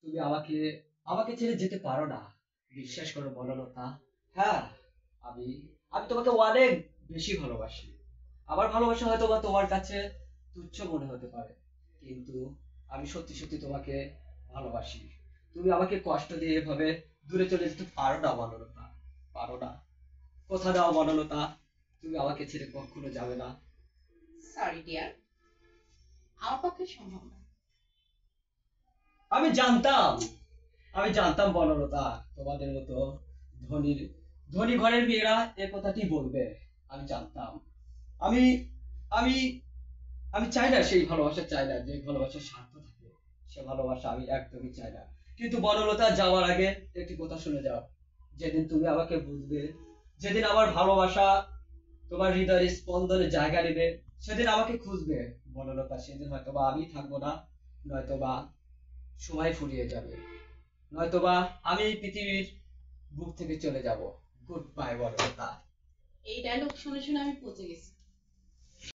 তুমি আমাকে আমাকে ছেড়ে যেতে পারো না। বিশ্বাস করো বনলতা। হ্যাঁ, আমি আমি তোমাকে অনেক বেশি ভালোবাসি। আমার ভালোবাসা হয়তো বা তোমার কাছে তুচ্ছ মনে হতে পারে, কিন্তু আমি সত্যি সত্যি তোমাকে ভালোবাসি। তুমি আমাকে কষ্ট দিয়ে এভাবে দূরে চলে যেতে পারো না বনলতা, পারো না। কথা দাও বনলতা, তুমি আমাকে ছেড়ে কখনো যাবে না। সরি ডিয়ার, আমার পক্ষে সম্ভব না। আমি জানতাম, আমি জানতাম বনলতা, তোমাদের মতো ধনী ধনী ঘরের মেয়েরা এ কথাটি বলবে। আমি জানতাম। আমি আমি আমি চাই না, সেই ভালোবাসা চাই না যে ভালোবাসার স্বার্থ থাকে। সে ভালোবাসা আমি একদমই চাই না। কিন্তু বনলতা, যাওয়ার আগে একটি কথা শুনে যাও। যেদিন তুমি আমাকে বুঝবে, যেদিন আমার ভালোবাসা তোমার হৃদয়ের স্পন্দনে জায়গা নেবে, সেদিন আমাকে খুঁজবে বনলতা। সেদিন হয়তোবা আমি থাকবো না, নয়তোবা সময় ফুরিয়ে যাবে, নয়তোবা আমি এই পৃথিবীর বুক থেকে চলে যাব। Good bye Banalata. এই ডায়লগ শুনে শুনে আমি পচে গেছি।